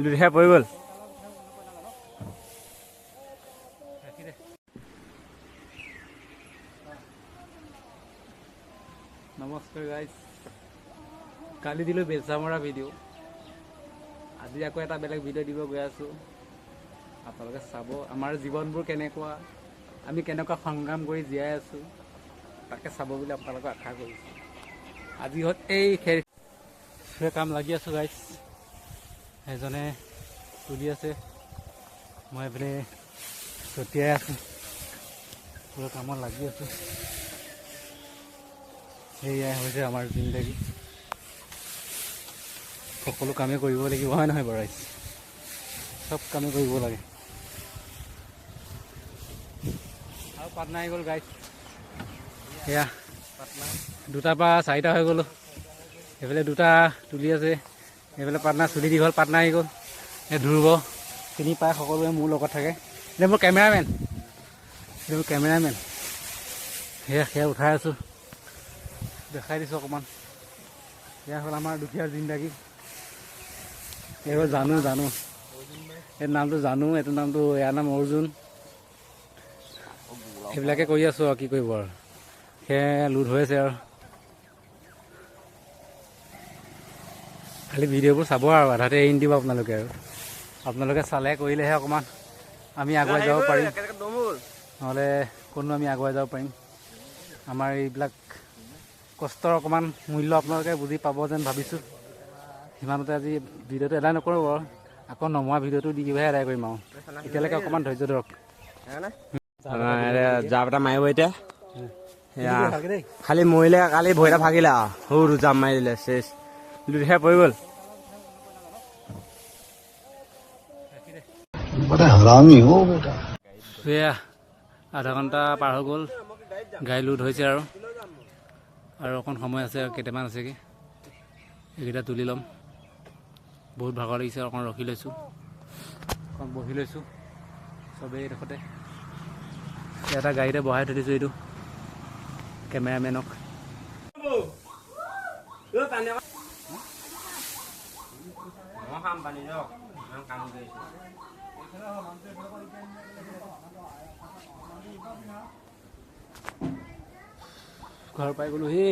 লুটিখাই পৰি গ'ল। নমস্কাৰ গাইজ, কালি দিলোঁ বেলচা মৰা ভিডিঅ', আজি আকৌ এটা বেলেগ ভিডিঅ' দিব গৈ আছোঁ। আপোনালোকে চাব আমাৰ জীৱনবোৰ কেনেকুৱা, আমি কেনেকুৱা সংগ্ৰাম কৰি জীয়াই আছোঁ, তাকে চাব বুলি আপোনালোকক আশা কৰিছোঁ। আজি হ'ল এই খেৰ কাম লাগি আছোঁ গাইজ, এজনে তুলি আছে, মই এইপিনে ছটিয়াই আছোঁ, পুৰা কামত লাগি আছোঁ। সেয়াই হৈছে আমাৰ জিন্দগী, সকলো কামেই কৰিব লাগিব, হয় নহয় বাৰু? চব কামেই কৰিব লাগে। আৰু পাটনা আহি গ'ল গাইজ, সেয়া দুটাৰ পৰা চাৰিটা হৈ গ'লোঁ। এইফালে দুটা তুলি আছে, এইফালে পাটনা চুলি দীঘল পাটনা আহি গ'ল। এই ধ্ৰুৱ চিনি পায়, সকলোৱে মোৰ লগত থাকে। এতিয়া মোৰ কেমেৰামেন, সেয়া উঠাই আছোঁ, দেখাই দিছোঁ অকণমান। এয়া হ'ল আমাৰ দুখীয়া জিন্দগী। এই হ'ল জানো এইটো নামটো জানো, এইটো নামটো ইয়াৰ নাম অৰ্জুন। সেইবিলাকে কৰি আছোঁ আৰু কি কৰিব আৰু, সেয়া লোড হৈ আছে আৰু। খালি ভিডিঅ'বোৰ চাব আৰু আধাতে এৰি নিদিব আপোনালোকে, আৰু আপোনালোকে চালে কৰিলেহে অকণমান আমি আগুৱাই যাব পাৰিম, নহ'লে কোনো আমি আগুৱাই যাব পাৰিম। আমাৰ এইবিলাক কষ্টৰ অকণমান মূল্য আপোনালোকে বুজি পাব যেন ভাবিছোঁ। সিমানতে আজি ভিডিঅ'টো এদায় নকৰোঁ বাৰু, আকৌ নমোৱা ভিডিঅ'টো দি দিবহে এদায় কৰিম আৰু। এতিয়ালৈকে অকণমান ধৈৰ্য ধৰক। জাপ এটা মাৰিব এতিয়া, খালি মৰিলে কালি ভৰিটা ভাগিলে আৰু সৰু জাপ মাৰি দিলে, চেচ লুটিখাই পৰি গ'ল। সেয়া আধা ঘণ্টা পাৰ হৈ গ'ল, গাড়ী লোড হৈছে আৰু অকণ সময় আছে, আৰু কেইটামান আছেগৈ, এইকেইটা তুলি ল'ম। বহুত ভাগৰ লাগিছে, অকণ ৰখি লৈছোঁ, অকণ বহি লৈছোঁ চবেই এইডোখৰতে। এটা গাড়ীতে বহাই থৈ দিছোঁ এইটো কেমেৰামেনক। ঘৰ পাই গ'লোহি।